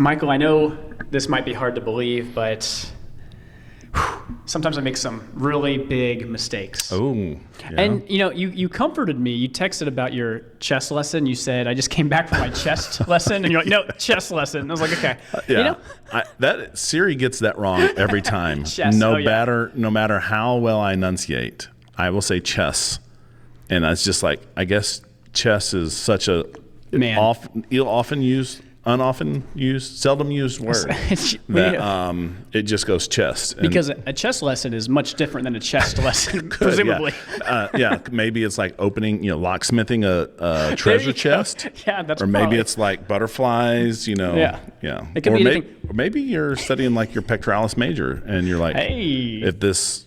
Michael, I know this might be hard to believe, but sometimes I make some really big mistakes. Oh, yeah. And, you comforted me. You texted about your chess lesson. You said, I just came back from my chess lesson. And you're like, no, chess lesson. And I was like, okay. Yeah. That Siri gets that wrong every time. Chess. No matter how well I enunciate, I will say chess. And it's just like, I guess chess is such a seldom used word that it just goes chest. Because a chess lesson is much different than a chest lesson, presumably. Maybe it's like opening, locksmithing a treasure chest. Yeah, that's or maybe it's like butterflies, Yeah. It could be anything. Or maybe you're studying like your pectoralis major and you're like, hey, if this,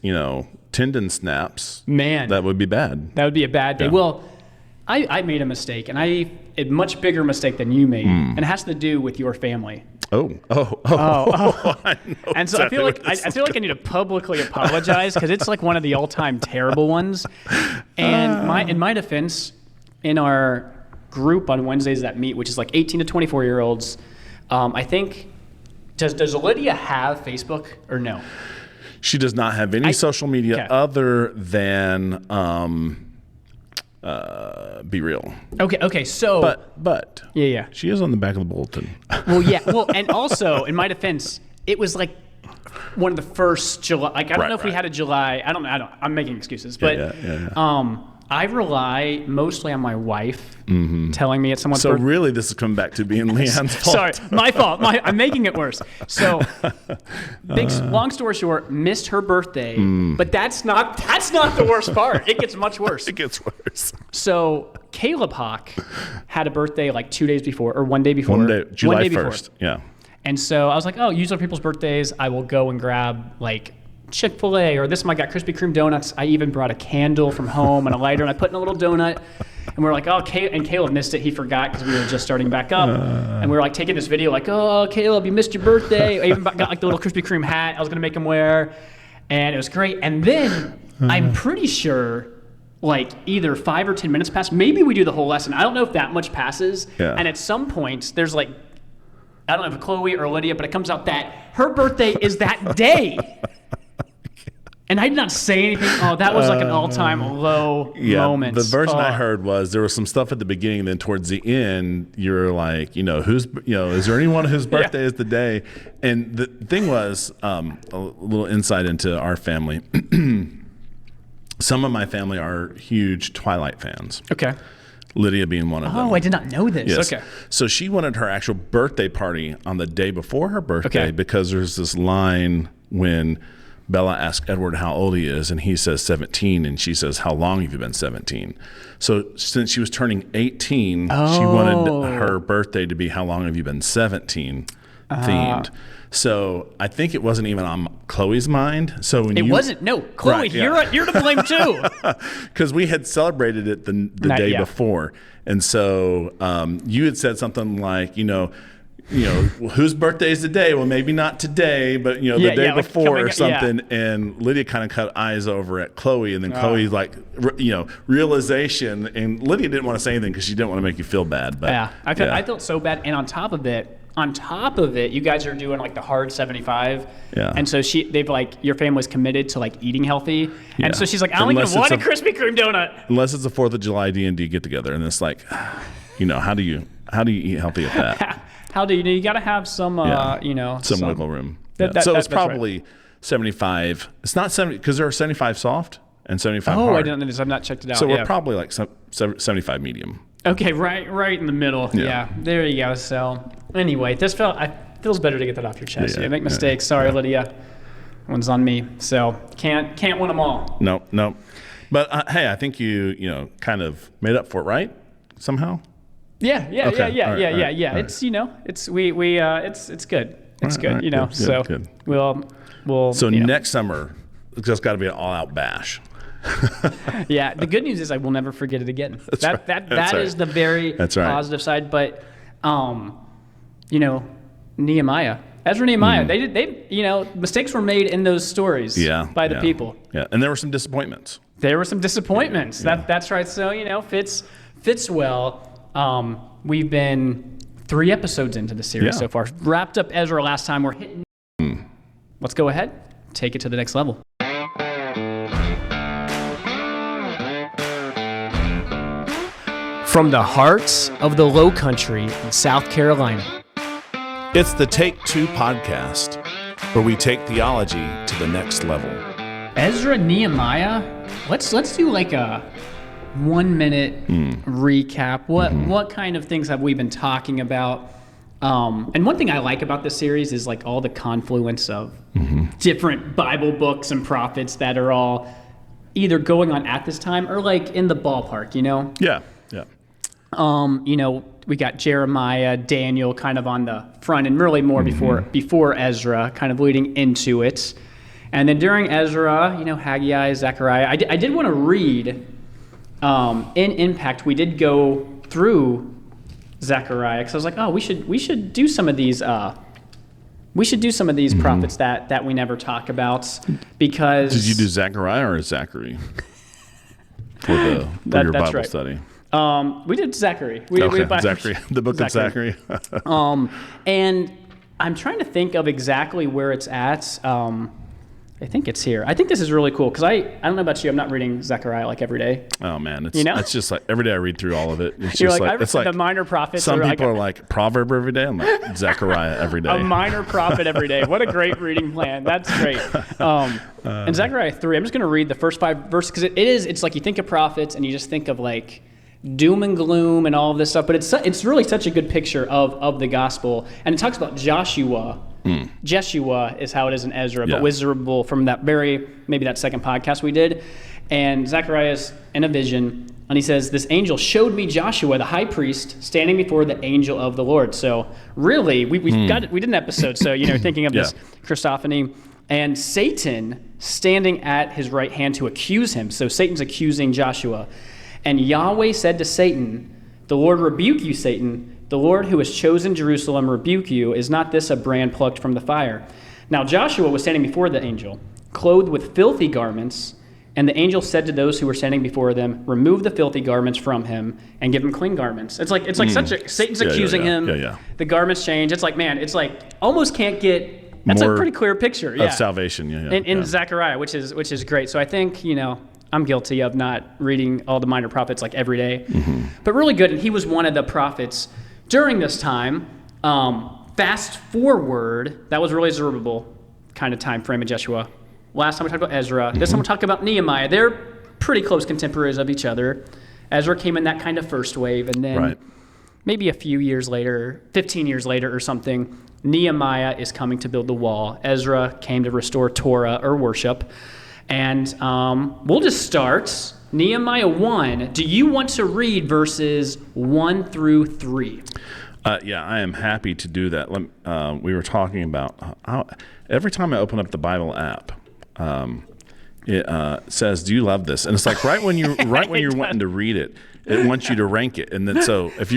tendon snaps, man, that would be bad. That would be a bad day. Yeah. Well, I made a mistake, and a much bigger mistake than you made, and it has to do with your family. Oh. I know and so exactly I feel like I need to publicly apologize because it's like one of the all-time terrible ones. And in my defense, in our group on Wednesdays that meet, which is like 18 to 24-year-olds, I think, does Lydia have Facebook or no? She does not have any social media other than Be Real. Okay. So, but yeah, she is on the back of the bulletin. Well, yeah. Well, and also in my defense, it was like one of the first July. Like I don't know if we had a July. I don't know. I'm making excuses, but I rely mostly on my wife telling me it's someone's birthday. So really, this is coming back to being Leanne's fault. Sorry, my fault. I'm making it worse. So, long story short, missed her birthday, but that's not the worst part. It gets much worse. It gets worse. So Caleb Hawk had a birthday like 2 days before, or 1 day before. July 1st. Yeah. And so I was like, use other people's birthdays. I will go and grab like Chick-fil-A, or this one I got Krispy Kreme donuts. I even brought a candle from home and a lighter, and I put in a little donut. And we're like, and Caleb missed it. He forgot because we were just starting back up. And we were like taking this video like, Caleb, you missed your birthday. I even got like the little Krispy Kreme hat I was going to make him wear. And it was great. And then I'm pretty sure like either 5 or 10 minutes passed. Maybe we do the whole lesson. I don't know if that much passes. Yeah. And at some point, there's like, I don't know if Chloe or Lydia, but it comes out that her birthday is that day. And I did not say anything. That was like an all-time low moment. The version I heard was there was some stuff at the beginning, and then towards the end, you're like, is there anyone whose birthday is the day? And the thing was, a little insight into our family. Some of my family are huge Twilight fans. Okay. Lydia being one of them. Oh, I did not know this. Yes. Okay. So she wanted her actual birthday party on the day before her birthday because there's this line when Bella asks Edward how old he is, and he says 17, and she says, how long have you been 17? So since she was turning 18, she wanted her birthday to be how long have you been 17 themed. So I think it wasn't even on Chloe's mind. So when Chloe, you're to blame too. Because we had celebrated it the day before, and so you had said something like, whose birthday is today? Well, maybe not today, but the day before or something. Yeah. And Lydia kind of cut eyes over at Chloe, and then Chloe's like, realization. And Lydia didn't want to say anything because she didn't want to make you feel bad. But I felt so bad. And on top of it, you guys are doing like the hard 75. Yeah. And so they've like, your family's committed to like eating healthy. Yeah. And so she's like, I only get one Krispy Kreme donut. Unless it's a 4th of July D&D get together, and it's like, how do you eat healthy at that? How do you got to have some, some wiggle room. So it's probably 75. It's not 70 because there are 75 soft and 75 hard. I didn't know this. I've not checked it out. So we're probably like 75 medium. Okay, right in the middle. Yeah, there you go. So anyway, feels better to get that off your chest. You make mistakes. Sorry, Lydia. One's on me. So can't win them all. No. But hey, I think you kind of made up for it, right? Somehow. Yeah. It's it's good. It's good. Good. We'll. So next summer, it's just got to be an all-out bash. Yeah. The good news is I will never forget it again. That is the very positive side. But Nehemiah. Ezra, Nehemiah. They mistakes were made in those stories by the people. Yeah, and there were some disappointments. That's right. So fits well. We've been 3 episodes into the series so far. Wrapped up Ezra last time. We're hitting. Let's go ahead. Take it to the next level. From the hearts of the Low Country in South Carolina. It's the Take Two podcast, where we take theology to the next level. Ezra, Nehemiah. Let's do like a 1 minute recap. What kind of things have we been talking about? And one thing I like about this series is like all the confluence of different Bible books and prophets that are all either going on at this time or like in the ballpark, you know? Yeah. We got Jeremiah, Daniel kind of on the front and really more before Ezra, kind of leading into it. And then during Ezra, Haggai, Zechariah. I did want to read, in Impact, we did go through Zechariah, because I was like, oh, we should do some of these prophets that we never talk about, because... Did you do Zechariah or Zachary for your Bible study? We did Zachary. Zachary, the book of Zachary. And I'm trying to think of exactly where it's at. I think it's here. I think this is really cool because I don't know about you. I'm not reading Zechariah like every day. Oh man, it's just like every day I read through all of it. It's You're just like it's like the minor prophets. Some people are like proverb every day. I'm like Zechariah every day. A minor prophet every day. What a great reading plan. That's great. And Zechariah 3. I'm just going to read the first 5 verses because it's like you think of prophets and you just think of like doom and gloom and all of this stuff, but it's really such a good picture of the gospel. And it talks about Joshua. Jeshua is how it is in Ezra, but visible from maybe that second podcast we did. And Zechariah's in a vision, and he says, "This angel showed me Joshua, the high priest, standing before the angel of the Lord." So really, we did an episode. So thinking of this Christophany, and Satan standing at his right hand to accuse him. So Satan's accusing Joshua. And Yahweh said to Satan, "The Lord rebuke you, Satan. The Lord who has chosen Jerusalem rebuke you. Is not this a brand plucked from the fire?" Now Joshua was standing before the angel, clothed with filthy garments, and the angel said to those who were standing before them, "Remove the filthy garments from him and give him clean garments." It's like Satan's accusing him. The garments change. It's like, man, it's like almost can't get. That's a pretty clear picture of salvation. In Zechariah, which is great. So I think I'm guilty of not reading all the minor prophets like every day, but really good. And he was one of the prophets during this time. Fast forward, that was really Zerubbabel kind of time frame in Jeshua. Last time we talked about Ezra. This time we talked about Nehemiah. They're pretty close contemporaries of each other. Ezra came in that kind of first wave, and then maybe a few years later, 15 years later or something, Nehemiah is coming to build the wall. Ezra came to restore Torah or worship. And we'll just start. Nehemiah 1. Do you want to read verses 1 through 3? I am happy to do that. We were talking about how every time I open up the Bible app, it says, "Do you love this?" And it's like right when you're wanting to read it, it wants you to rank it. And then so if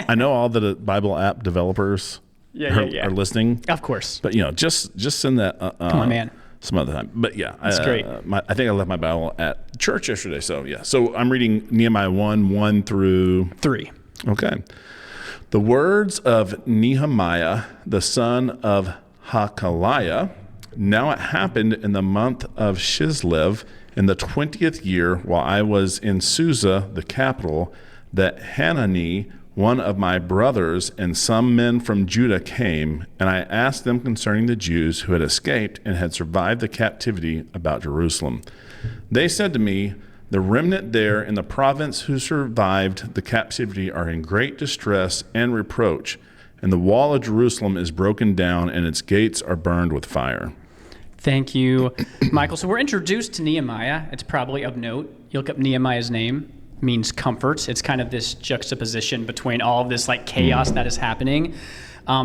I know all the Bible app developers are listening, of course. But just send that. Come on, man. Some other time. But that's great. I think I left my Bible at church yesterday. So so I'm reading Nehemiah 1 through 3. Okay. The words of Nehemiah, the son of Hakaliah. Now it happened in the month of Chislev, in the 20th year, while I was in Susa, the capital, that Hanani, one of my brothers, and some men from Judah came, and I asked them concerning the Jews who had escaped and had survived the captivity about Jerusalem. They said to me, "The remnant there in the province who survived the captivity are in great distress and reproach, and the wall of Jerusalem is broken down, and its gates are burned with fire." Thank you, Michael. So we're introduced to Nehemiah. It's probably of note. You look up Nehemiah's name. Means comfort. It's kind of this juxtaposition between all of this like chaos that is happening.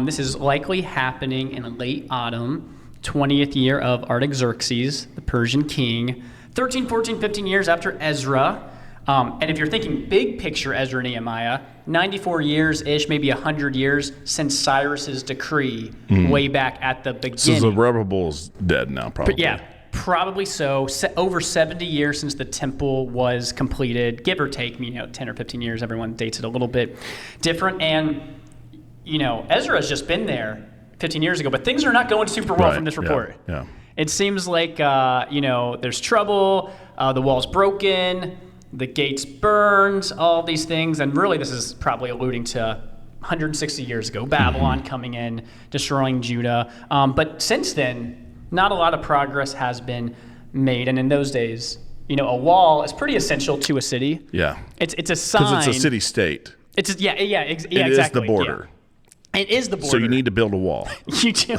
This is likely happening in late autumn, 20th year of Artaxerxes, the Persian king, 13, 14, 15 years after Ezra. And if you're thinking big picture Ezra and Nehemiah, 94 years-ish, maybe 100 years since Cyrus's decree way back at the beginning. So Zerubbabel's dead now, probably. But yeah. Probably so. Over 70 years since the temple was completed, give or take, 10 or 15 years. Everyone dates it a little bit different. And Ezra has just been there 15 years ago, but things are not going super well from this report. Yeah. It seems like, there's trouble, the wall's broken, the gates burned, all these things. And really, this is probably alluding to 160 years ago, Babylon coming in, destroying Judah. But since then, not a lot of progress has been made. And in those days, a wall is pretty essential to a city. Yeah. It's a sign. Because it's a city-state. Exactly. It is the border. Yeah. It is the border. So you need to build a wall. You do.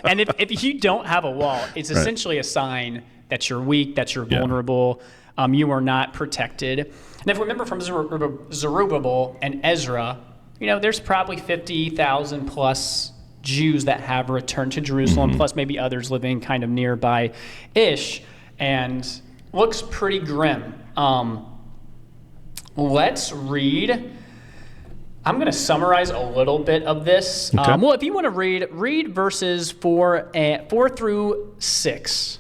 And if you don't have a wall, it's essentially a sign that you're weak, that you're vulnerable, you are not protected. And if we remember from Zerubbabel and Ezra, there's probably 50,000 plus Jews that have returned to Jerusalem, plus maybe others living kind of nearby-ish, and looks pretty grim. Let's read. I'm going to summarize a little bit of this. Okay. Well, if you want to read verses 4 through 6.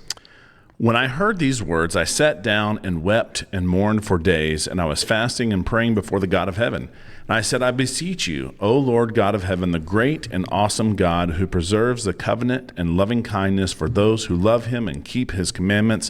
When I heard these words, I sat down and wept and mourned for days, and I was fasting and praying before the God of heaven. And I said, I beseech you, O Lord God of heaven, the great and awesome God who preserves the covenant and loving kindness for those who love him and keep his commandments,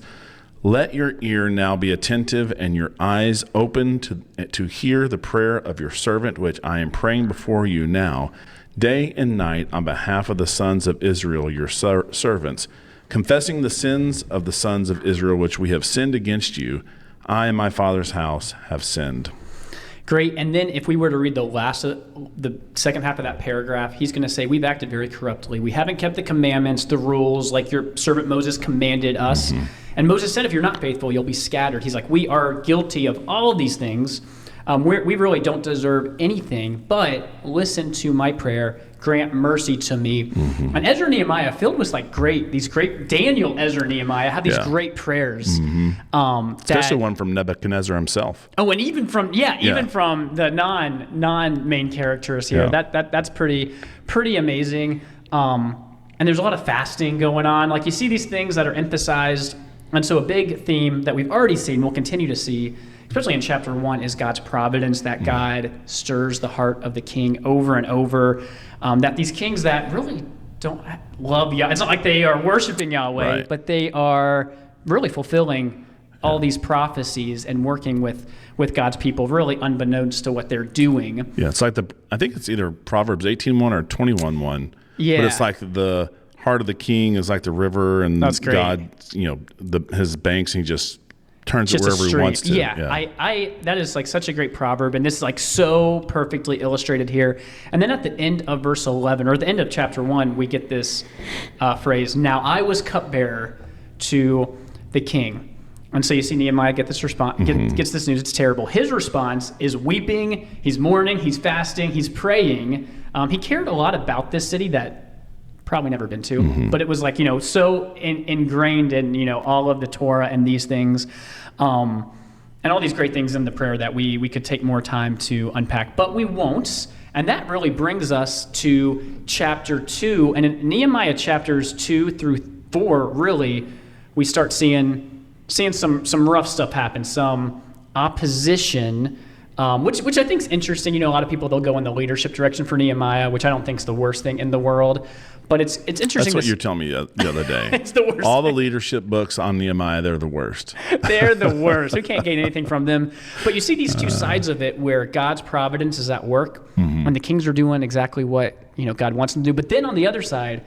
let your ear now be attentive and your eyes open to hear the prayer of your servant, which I am praying before you now, day and night, on behalf of the sons of Israel, your servants, confessing the sins of the sons of Israel, which we have sinned against you. I and my father's house have sinned. Great. And then if we were to read the second half of that paragraph, he's going to say, we've acted very corruptly. We haven't kept the commandments, the rules, like your servant Moses commanded us. And Moses said, if you're not faithful, you'll be scattered. He's like, we are guilty of all of these things. We really don't deserve anything, but listen to my prayer. Grant mercy to me. And Ezra and Nehemiah, filled with these great, Daniel, Ezra, Nehemiah, have these great prayers. Especially one from Nebuchadnezzar himself. Oh, and even from the non-main characters here. That's pretty amazing. And there's a lot of fasting going on. Like, you see these things that are emphasized. And so a big theme that we've already seen, we'll continue to see, especially in chapter 1, is God's providence, that God stirs the heart of the king over and over, that these kings that really don't love Yahweh, it's not like they are worshiping Yahweh, but they are really fulfilling all these prophecies and working with God's people, really unbeknownst to what they're doing. Yeah, it's like I think it's either Proverbs 18:1 or 21:1. Yeah. But it's like the heart of the king is like the river, and God, his banks, and he just turns it wherever he wants to. I that is like such a great proverb, and this is like so perfectly illustrated here. And then at the end of verse 11, or at the end of chapter 1, we get this phrase, now I was cupbearer to the king. And so you see Nehemiah get this response, gets this news, it's terrible. His response is weeping, he's mourning, he's fasting, he's praying. He cared a lot about this city that probably never been to, but it was like, so ingrained in, all of the Torah and these things, and all these great things in the prayer that we could take more time to unpack, but we won't. And that really brings us to chapter 2. And in Nehemiah chapters 2 through 4, really, we start seeing some rough stuff happen, some opposition, which I think is interesting. A lot of people, they'll go in the leadership direction for Nehemiah, which I don't think is the worst thing in the world. But it's interesting. That's what you were telling me the other day. It's the worst. All the leadership books on Nehemiah, they're the worst. They're the worst. We can't gain anything from them. But you see these two sides of it where God's providence is at work, and the kings are doing exactly what God wants them to do. But then on the other side,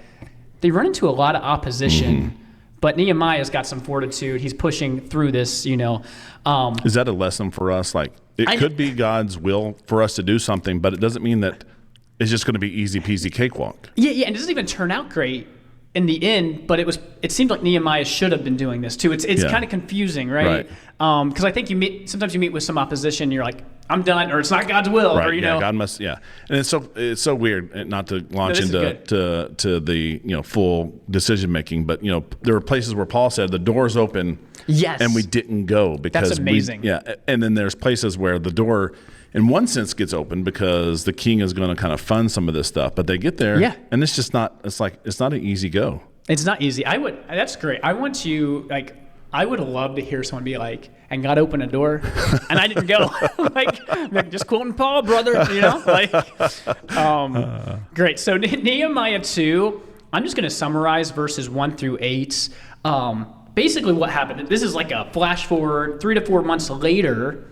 they run into a lot of opposition. But Nehemiah's got some fortitude. He's pushing through this. Is that a lesson for us? Like, it could be God's will for us to do something, but it doesn't mean that it's just going to be easy peasy cakewalk. Yeah, and it doesn't even turn out great in the end, but it seemed like Nehemiah should have been doing this too. It's kind of confusing, right? Because I think sometimes you meet with some opposition, and you're like, I'm done, or it's not God's will, or God must, and it's so weird not to launch into the full decision making, but there were places where Paul said the door's open, and we didn't go because that's amazing. And then there's places where the door, in one sense, gets open because the king is going to kind of fund some of this stuff, but they get there, and it's just not. It's not an easy go. It's not easy. That's great. I would love to hear someone be like, and God opened a door, and I didn't go. like just quoting Paul, brother, great. So Nehemiah 2, I'm just going to summarize verses 1 through 8. Basically what happened, this is like a flash forward 3 to 4 months later,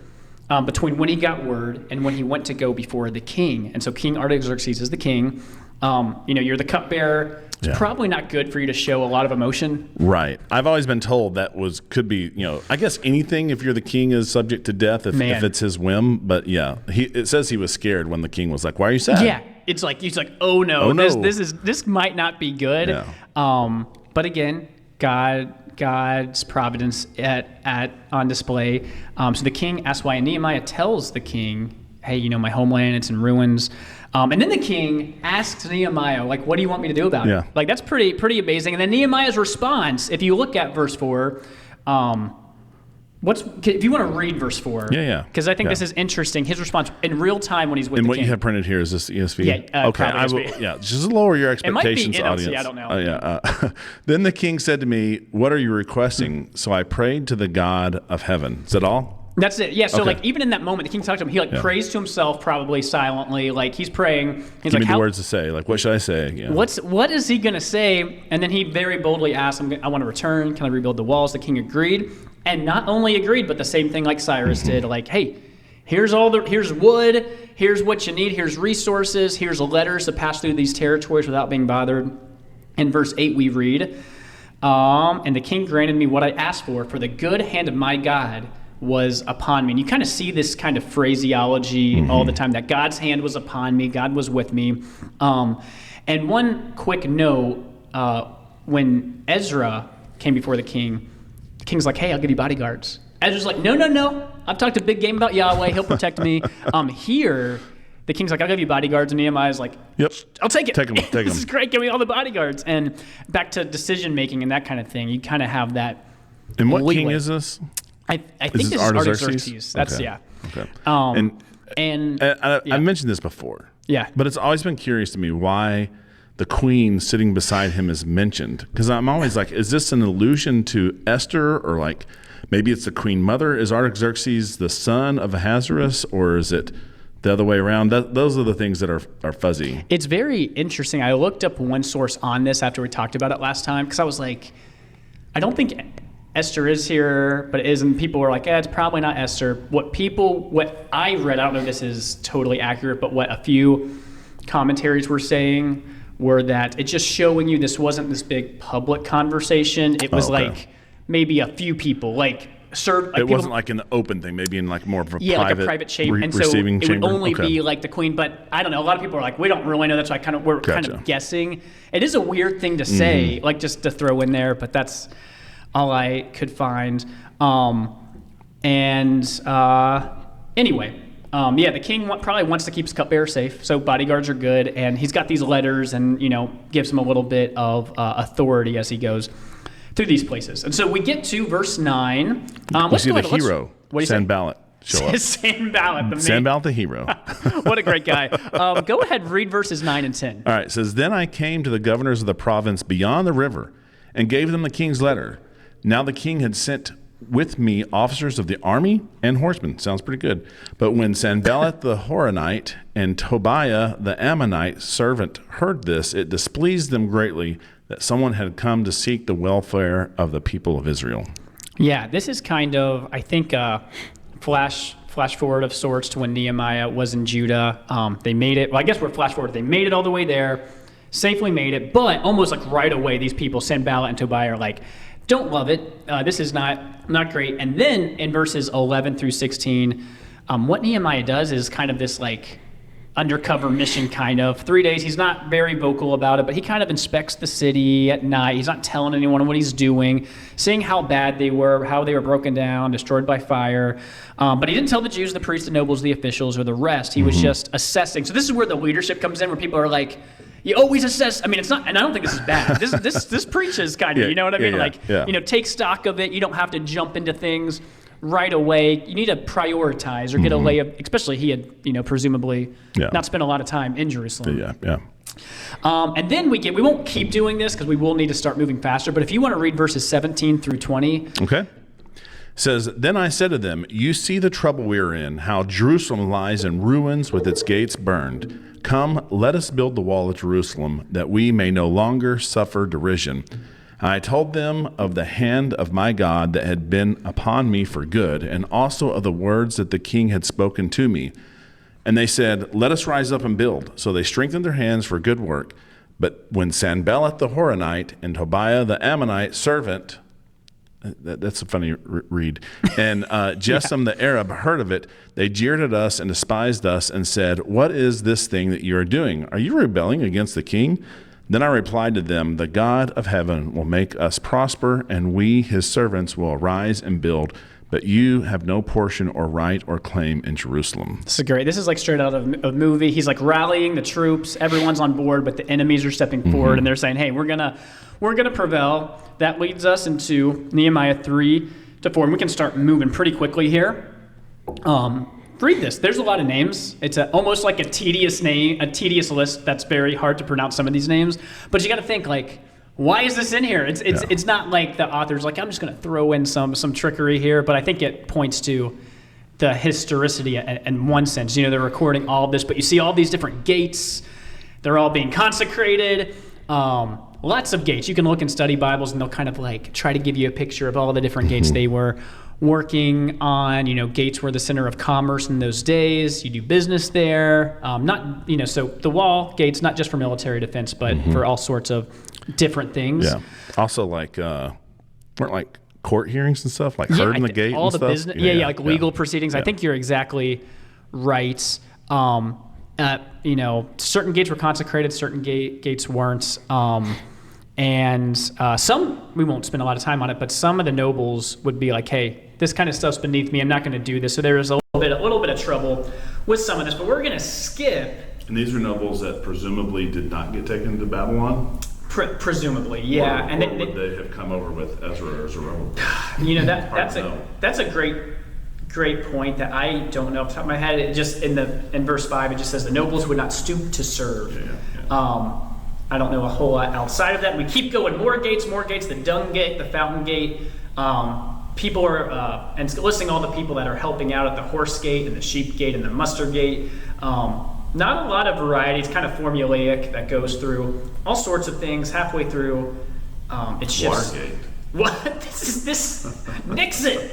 between when he got word and when he went to go before the king. And so King Artaxerxes is the king. You're the cupbearer. It's probably not good for you to show a lot of emotion. Right. I've always been told that could be, I guess anything if you're the king is subject to death if it's his whim. But yeah, it says he was scared when the king was like, "Why are you sad?" Yeah. He's like, oh no, this might not be good. Yeah. But again, God's providence on display. So the king asks why, and Nehemiah tells the king, "Hey, my homeland, it's in ruins." And then the king asks Nehemiah, like, "What do you want me to do about it?" Like, that's pretty amazing. And then Nehemiah's response, if you look at verse 4, if you want to read verse 4, because I think this is interesting. His response in real time when he's with the king. And what you have printed here is this ESV? Yeah. Okay. I will, just lower your expectations, it might be NLC, audience. I don't know. Then the king said to me, "What are you requesting?" So I prayed to the God of heaven. Is that all? That's it. Yeah. So even in that moment, the king talked to him. He prays to himself, probably silently. Like he's praying. He's Give me the words to say. Like, what should I say? Yeah. What is he going to say? And then he very boldly asked him, "I want to return. Can I rebuild the walls?" The king agreed, and not only agreed, but the same thing like Cyrus did. Like, hey, here's wood. Here's what you need. Here's resources. Here's letters to pass through these territories without being bothered. In verse 8, we read, "And the king granted me what I asked for the good hand of my God was upon me." And you kind of see this kind of phraseology all the time, that God's hand was upon me, God was with me. And one quick note, when Ezra came before the king's like, "Hey, I'll give you bodyguards." Ezra's like, no, I've talked a big game about Yahweh, he'll protect me. Here, the king's like, "I'll give you bodyguards," and Nehemiah's like, "Yep, I'll take it. Take them. This is great, give me all the bodyguards." And back to decision making and that kind of thing, you kind of have that. And what king is this? I think this is Artaxerxes. That's Okay. Okay. I mentioned this before. Yeah. But it's always been curious to me why the queen sitting beside him is mentioned. Because I'm always like, is this an allusion to Esther, or like maybe it's the queen mother? Is Artaxerxes the son of Ahasuerus, or is it the other way around? Those are the things that are fuzzy. It's very interesting. I looked up one source on this after we talked about it last time, because I was like, I don't think Esther is here, but it isn't. People were like, it's probably not Esther. What I read, I don't know if this is totally accurate, but what a few commentaries were saying were that it's just showing you this wasn't this big public conversation. It was like maybe a few people, like served. Like it wasn't like an open thing, maybe in like more of a private, like a private chamber. And so it would only be like the queen. But I don't know. A lot of people are like, we don't really know. That's why we're kind of guessing. It is a weird thing to say, like just to throw in there, but that's all I could find. Anyway, the king probably wants to keep his cupbearer safe, so bodyguards are good, and he's got these letters and, gives him a little bit of authority as he goes through these places. And so we get to verse 9. We see the hero, Sanballat, show up. Sanballat the hero. What a great guy. Go ahead, read verses 9 and 10. All right, it says, "Then I came to the governors of the province beyond the river and gave them the king's letter. Now the king had sent with me officers of the army and horsemen." Sounds pretty good. "But when Sanballat the Horonite and Tobiah the Ammonite servant heard this, it displeased them greatly that someone had come to seek the welfare of the people of Israel." Yeah, this is kind of, I think, a flash forward of sorts to when Nehemiah was in Judah. They made it. Well, I guess we're flash forward. They made it all the way there, safely made it, but almost like right away, these people, Sanballat and Tobiah, are like, don't love it. This is not great. And then in verses 11 through 16, what Nehemiah does is kind of this like undercover mission kind of. 3 days, he's not very vocal about it, but he kind of inspects the city at night. He's not telling anyone what he's doing, seeing how bad they were, how they were broken down, destroyed by fire. But he didn't tell the Jews, the priests, the nobles, the officials, or the rest. He was just assessing. So this is where the leadership comes in, where people are like, you always assess. I mean, it's not, and I don't think this is bad. This preaches kind of, you know what I mean? Take stock of it. You don't have to jump into things right away. You need to prioritize or get a lay of, especially he had, presumably not spent a lot of time in Jerusalem. And then we won't keep doing this because we will need to start moving faster. But if you want to read verses 17 through 20. Okay. says, "Then I said to them, you see the trouble we are in, how Jerusalem lies in ruins with its gates burned. Come, let us build the wall of Jerusalem, that we may no longer suffer derision. I told them of the hand of my God that had been upon me for good, and also of the words that the king had spoken to me. And they said, let us rise up and build. So they strengthened their hands for good work. But when Sanballat the Horonite and Tobiah the Ammonite servant," that's a funny read, "and Geshem the Arab heard of it, they jeered at us and despised us and said, what is this thing that you are doing? Are you rebelling against the king? Then I replied to them, the God of heaven will make us prosper, and we, his servants, will arise and build. But you have no portion or right or claim in Jerusalem." This is great. This is like straight out of a movie. He's like rallying the troops. Everyone's on board, but the enemies are stepping forward, and they're saying, hey, we're gonna prevail. That leads us into Nehemiah 3-4, and we can start moving pretty quickly here. Read this. There's a lot of names. It's almost like a tedious list that's very hard to pronounce some of these names. But you got to think, like, why is this in here? It's not like the author's like, I'm just going to throw in some trickery here. But I think it points to the historicity in one sense. You know, they're recording all of this, but you see all these different gates. They're all being consecrated. Lots of gates. You can look in study Bibles, and they'll kind of like try to give you a picture of all the different gates they were working on. You know, gates were the center of commerce in those days. You do business there. So the wall gates, not just for military defense, but for all sorts of different things. Yeah. Also, like, weren't like court hearings and stuff, like heard in the gate all and the stuff? business. Like legal proceedings. Yeah. I think you're exactly right. Certain gates were consecrated, certain gates weren't. And some, we won't spend a lot of time on it, but some of the nobles would be like, hey, this kind of stuff's beneath me. I'm not going to do this. So there was a little bit of trouble with some of this, but we're going to skip. And these are nobles that presumably did not get taken to Babylon? Presumably, yeah. Or would they have come over with Ezra or Zerubbabel? You know, that's a great point that I don't know off the top of my head. It just in verse 5, it just says the nobles would not stoop to serve. Yeah. I don't know a whole lot outside of that. We keep going, more gates, the dung gate, the fountain gate. People are, and listing all the people that are helping out at the horse gate and the sheep gate and the mustard gate. Not a lot of variety. It's kind of formulaic that goes through all sorts of things. Halfway through, it shifts. Watergate. What? This Nixon.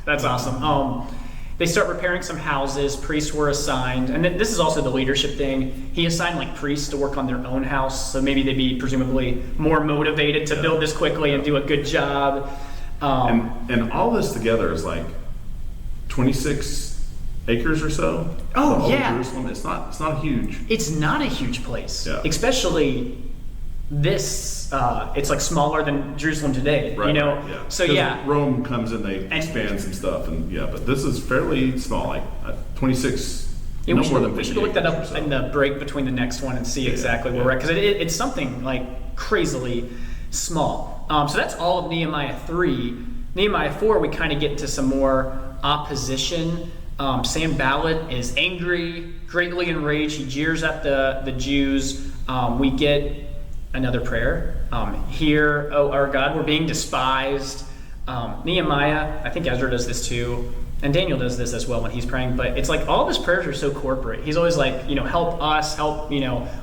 That's awesome. They start repairing some houses. Priests were assigned, and then this is also the leadership thing. He assigned like priests to work on their own house, so maybe they'd be presumably more motivated to build this quickly and do a good job. And all this together is like 26 acres or so. Oh yeah, Jerusalem. It's not huge. It's not a huge place, yeah. Especially this. It's like smaller than Jerusalem today. Right, you know. Right, yeah. So yeah, Rome comes and they expand some stuff, and but this is fairly small, like 26. Yeah, no more than 50 we should look that up in the break between the next one and see exactly where we're at, because it's something like crazily small. So that's all of Nehemiah 3. Nehemiah 4, we kind of get to some more opposition. Sanballat is angry, greatly enraged. He jeers at the Jews. We get another prayer. Hear, O our God, we're being despised. Nehemiah, I think Ezra does this too, and Daniel does this as well when he's praying, but it's like all of his prayers are so corporate. He's always like, help us, help,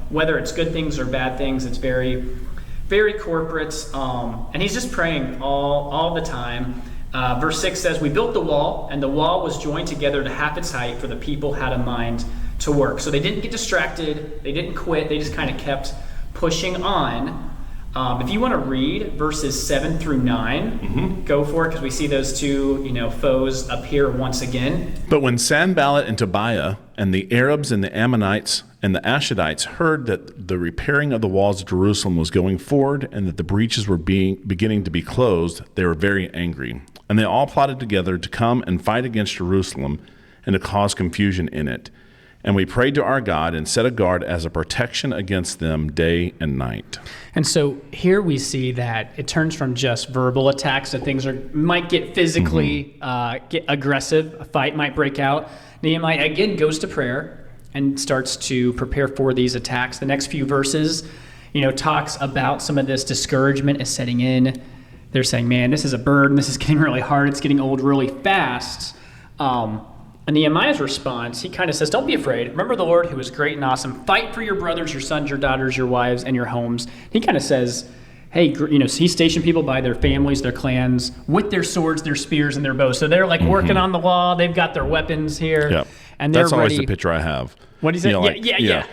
whether it's good things or bad things, it's very, very corporate. And he's just praying all the time. Verse 6 says, we built the wall, and the wall was joined together to half its height, for the people had a mind to work. So they didn't get distracted. They didn't quit. They just kind of kept pushing on. If you want to read verses 7 through 9, go for it, because we see those two, foes up here once again. But when Sanballat and Tobiah and the Arabs and the Ammonites and the Ashdodites heard that the repairing of the walls of Jerusalem was going forward and that the breaches were beginning to be closed, they were very angry. And they all plotted together to come and fight against Jerusalem and to cause confusion in it. And we prayed to our God and set a guard as a protection against them day and night. And so here we see that it turns from just verbal attacks that things might get physically get aggressive. A fight might break out. Nehemiah again goes to prayer and starts to prepare for these attacks. The next few verses, talks about some of this discouragement is setting in. they're saying, man, this is a burden. This is getting really hard. It's getting old really fast. And Nehemiah's response, he kind of says, don't be afraid. Remember the Lord who is great and awesome. Fight for your brothers, your sons, your daughters, your wives, and your homes. He kind of says, hey, he stationed people by their families, their clans, with their swords, their spears, and their bows. So they're like working on the wall. They've got their weapons here. Yep. And they're That's always ready. the picture I have. What do you say? Yeah.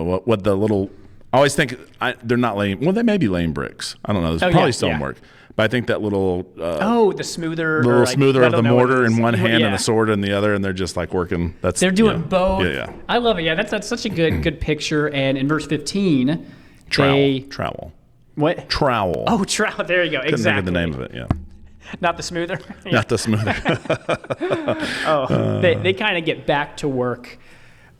What the little, I always think they're not laying, well, they may be laying bricks. I don't know. There's probably stonework. But I think that little the smoother, smoother of the mortar in one hand and a sword in the other, and they're just like working. They're doing both. Yeah. I love it. Yeah, that's such a good picture. And in verse 15, trowel. What? Trowel. Oh, trowel. There you go. Couldn't Exactly. think of the name of it. Yeah. Not the smoother. Not the smoother. They kind of get back to work.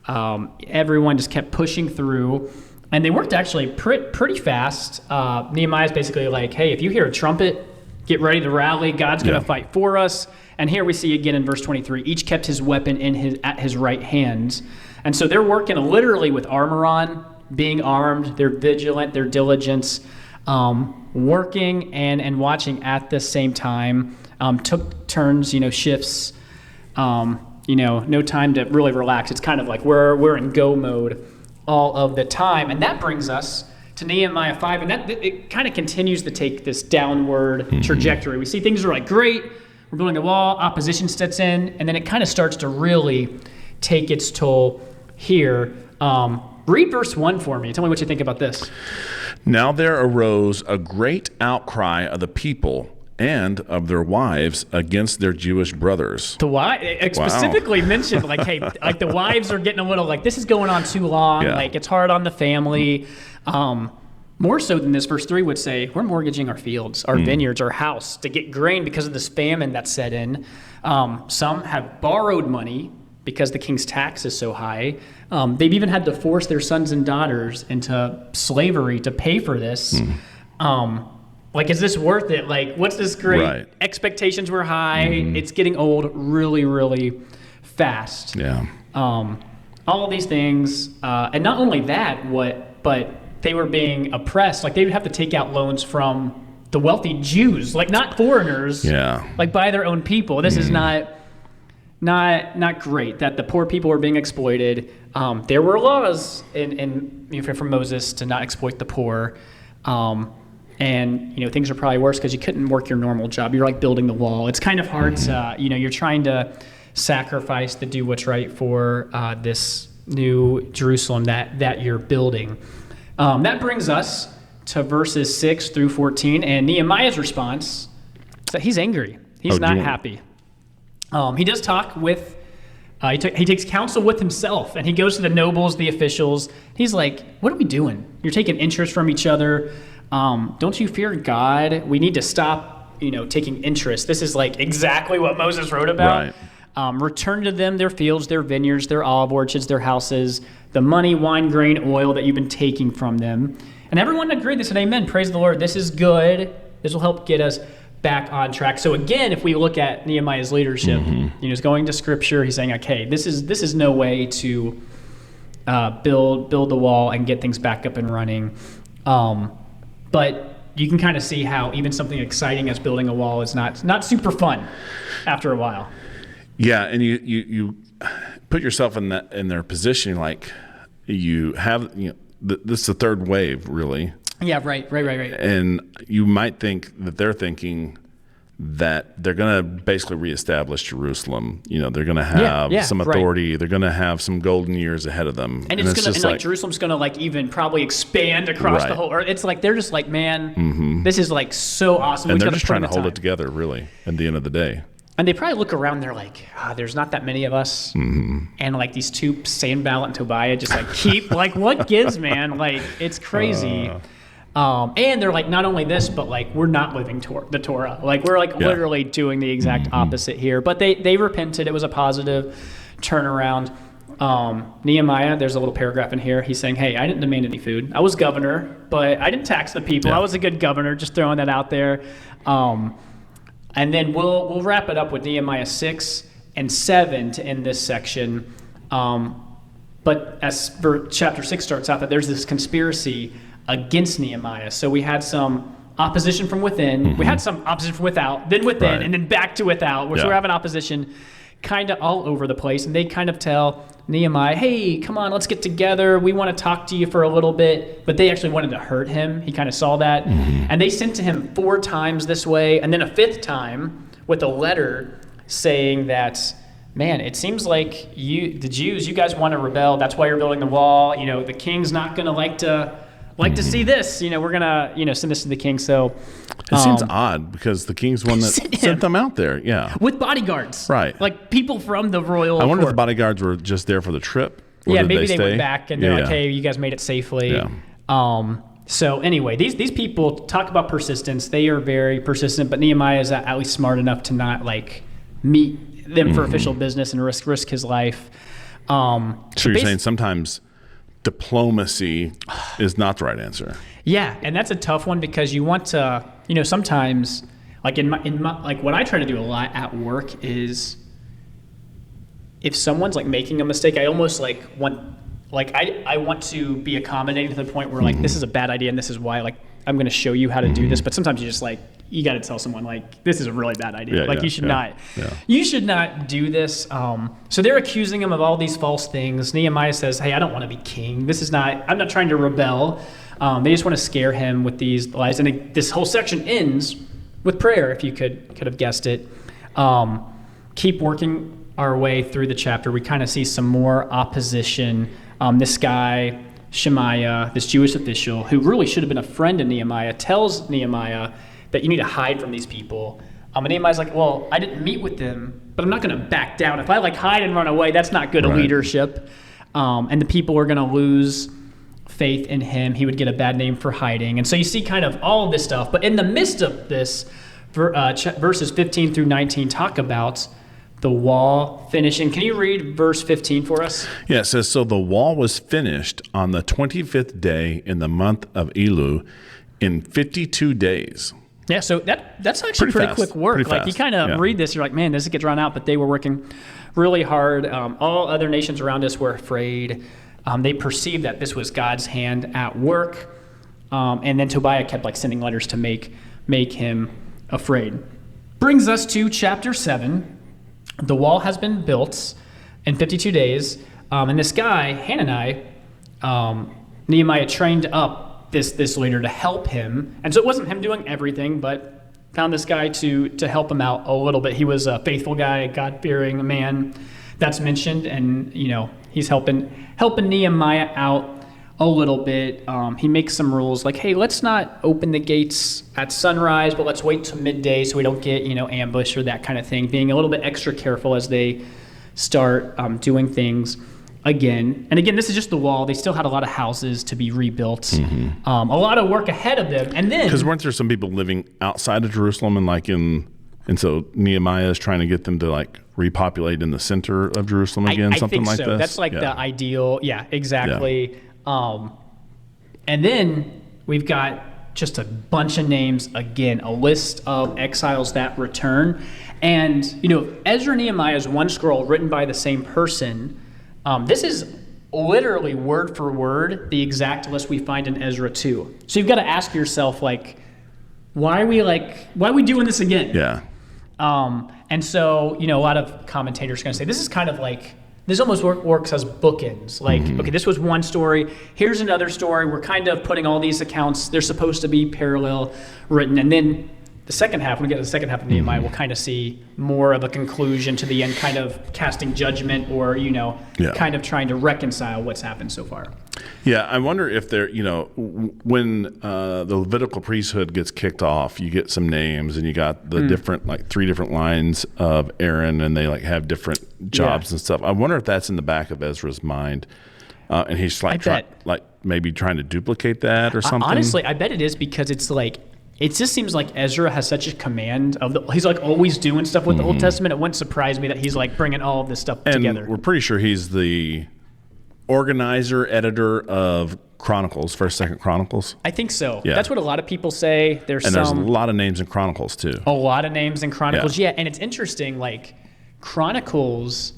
Everyone just kept pushing through. And they worked actually pretty fast. Nehemiah's basically like, hey, if you hear a trumpet, get ready to rally. God's going to fight for us. And here we see again in verse 23, each kept his weapon at his right hand. And so they're working literally with armor on, being armed. They're vigilant. They're diligent, working and watching at the same time. Took turns, shifts. No time to really relax. It's kind of like we're in go mode all of the time. And that brings us to Nehemiah 5, and that it kind of continues to take this downward trajectory. We see things are like, great, we're building a wall, opposition steps in, and then it kind of starts to really take its toll here. Read verse 1 for me. Tell me what you think about this. Now there arose a great outcry of the people and of their wives against their Jewish brothers. The wives specifically mentioned, like, hey, like the wives are getting a little like, this is going on too long. Yeah. Like, it's hard on the family. More so than this, verse 3 would say, we're mortgaging our fields, our vineyards, our house to get grain because of this famine that's set in. Some have borrowed money because the king's tax is so high. They've even had to force their sons and daughters into slavery to pay for this. Like, is this worth it? Like, what's this great? Right. Expectations were high. It's getting old really, really fast. Yeah. All of these things. And not only that, but they were being oppressed. Like, they would have to take out loans from the wealthy Jews, like not foreigners. Yeah. Like, by their own people. This is not great that the poor people were being exploited. There were laws from Moses to not exploit the poor. And things are probably worse because you couldn't work your normal job. You're like building the wall. It's kind of hard to, you're trying to sacrifice to do what's right for this new Jerusalem that you're building. That brings us to verses 6 through 14, and Nehemiah's response is that he's angry. He's not happy. He does talk with, he takes counsel with himself, and he goes to the nobles, the officials. He's like, what are we doing? You're taking interest from each other. Don't you fear God? We need to stop, taking interest. This is like exactly what Moses wrote about. Right. Return to them their fields, their vineyards, their olive orchards, their houses, the money, wine, grain, oil that you've been taking from them. And everyone agreed. They said, amen. Praise the Lord. This is good. This will help get us back on track. So again, if we look at Nehemiah's leadership, he's going to Scripture. He's saying, okay, this is no way to build the wall and get things back up and running. But you can kind of see how even something exciting as building a wall is not super fun after a while. Yeah, and you put yourself in their position, like you have this is the third wave, really. Yeah, right. And you might think that they're thinking that they're going to basically reestablish Jerusalem. They're going to have some authority. Right. They're going to have some golden years ahead of them. And it's going to, Jerusalem's going to like even probably expand across the whole earth. It's like, they're just like, man, this is like so awesome. And they're just trying to hold it together, really, at the end of the day. And they probably look around, they're like, there's not that many of us. And like these two, Sanballat and Tobiah, just like keep, like, what gives, man? Like, it's crazy. And they're like, not only this, but like, we're not living the Torah. Like, we're like literally doing the exact opposite here. But they repented. It was a positive turnaround. Nehemiah, there's a little paragraph in here. He's saying, hey, I didn't demand any food. I was governor, but I didn't tax the people. I was a good governor, just throwing that out there. And then we'll wrap it up with Nehemiah 6 and 7 to end this section. But as chapter 6 starts out, that there's this conspiracy against Nehemiah. So we had some opposition from within. We had some opposition from without, then within, Right. and then back to without, which we're having opposition kind of all over the place. And they kind of tell Nehemiah, hey, come on, let's get together. We want to talk to you for a little bit. But they actually wanted to hurt him. He kind of saw that. And they sent to him 4 times this way, and then a 5th time with a letter saying that, man, it seems like the Jews, you guys want to rebel. That's why you're building the wall. You know, the king's not going to like to see this. You know, we're going to, send this to the king. So it seems odd because the king's one that sent them out there. Yeah. With bodyguards. Right. Like people from the royal I wonder court. if the bodyguards were just there for the trip. Or did maybe they went stay? back and they're like, hey, you guys made it safely. Yeah. So anyway, these people talk about persistence. They are very persistent, but Nehemiah is at least smart enough to not like meet them for official business and risk his life. So you're saying sometimes diplomacy is not the right answer. Yeah, and that's a tough one because you want to, sometimes like in my like what I try to do a lot at work is if someone's like making a mistake, I almost like want I want to be accommodating to the point where like this is a bad idea and this is why, like I'm going to show you how to do this. But sometimes you just like you got to tell someone like this is a really bad idea. You should not do this. So they're accusing him of all these false things. Nehemiah says, hey, I don't want to be king. I'm not trying to rebel. They just want to scare him with these lies. And this whole section ends with prayer, if you could have guessed it. Keep working our way through the chapter. We kind of see some more opposition. This guy, Shemaiah, this Jewish official, who really should have been a friend of Nehemiah, tells Nehemiah that you need to hide from these people. And Nehemiah's like, well, I didn't meet with them, but I'm not going to back down. If I like hide and run away, that's not good leadership. And the people are going to lose faith in him. He would get a bad name for hiding. And so you see kind of all of this stuff. But in the midst of this, verses 15 through 19 talk about the wall finishing. Can you read verse 15 for us? Yeah, it says, so the wall was finished on the 25th day in the month of Elul in 52 days. Yeah, so that's actually pretty quick work. Pretty like fast. you kind of read this, you're like, man, this gets drawn out. But they were working really hard. All other nations around us were afraid. They perceived that this was God's hand at work. And then Tobiah kept like sending letters to make him afraid. Brings us to chapter 7. The wall has been built in 52 days. And this guy, Hanani, Nehemiah trained up this leader to help him. And so it wasn't him doing everything, but found this guy to help him out a little bit. He was a faithful guy, a God-fearing man that's mentioned. And, he's helping Nehemiah out a little bit. He makes some rules like, hey, let's not open the gates at sunrise, but let's wait till midday so we don't get, ambushed or that kind of thing. Being a little bit extra careful as they start doing things again. And again, this is just the wall. They still had a lot of houses to be rebuilt. A lot of work ahead of them. And then, because weren't there some people living outside of Jerusalem and so Nehemiah is trying to get them to like repopulate in the center of Jerusalem again, I something think like so. this? That's like the ideal. Yeah, exactly. Yeah. And then we've got just a bunch of names, again, a list of exiles that return. And, Ezra and Nehemiah is one scroll written by the same person. This is literally word for word the exact list we find in Ezra 2. So you've got to ask yourself, like, why are we doing this again? Yeah. And so, a lot of commentators are going to say this is kind of like, this almost works as bookends. Like, okay, this was one story. Here's another story. We're kind of putting all these accounts, they're supposed to be parallel written. And then the second half, when we get to the second half of Nehemiah, we'll kind of see more of a conclusion to the end, kind of casting judgment or, kind of trying to reconcile what's happened so far. Yeah, I wonder if there, when the Levitical priesthood gets kicked off, you get some names and you got the different, like 3 different lines of Aaron and they like have different jobs and stuff. I wonder if that's in the back of Ezra's mind. And he's like, maybe trying to duplicate that or something. Honestly, I bet it is because it's like, it just seems like Ezra has such a command of he's like always doing stuff with the Old Testament. It wouldn't surprise me that he's like bringing all of this stuff together. And we're pretty sure he's the organizer, editor of Chronicles, 1st, 2nd Chronicles. I think so. Yeah. That's what a lot of people say. There's a lot of names in Chronicles too. A lot of names in Chronicles, yeah. And it's interesting, like Chronicles,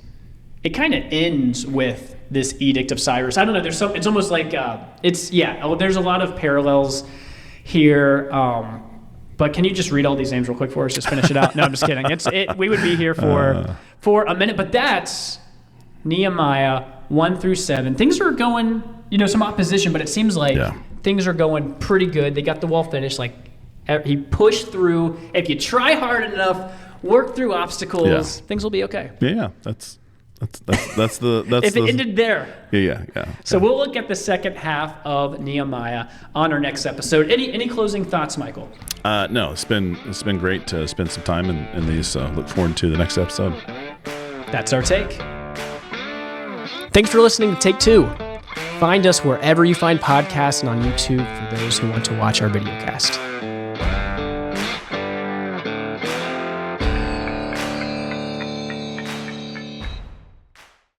it kind of ends with this Edict of Cyrus. I don't know. It's almost like there's a lot of parallels here. But can you just read all these names real quick for us? Just finish it out. No, I'm just kidding. We would be here for a minute, but that's Nehemiah 1-7. Things are going, some opposition, but it seems like things are going pretty good. They got the wall finished. Like he pushed through. If you try hard enough, work through obstacles, things will be okay. Yeah, that's if it ended there. Yeah. So we'll look at the second half of Nehemiah on our next episode. Any closing thoughts, Michael? No, it's been great to spend some time in these. Look forward to the next episode. That's our take. Thanks for listening to Take 2. Find us wherever you find podcasts and on YouTube for those who want to watch our videocast.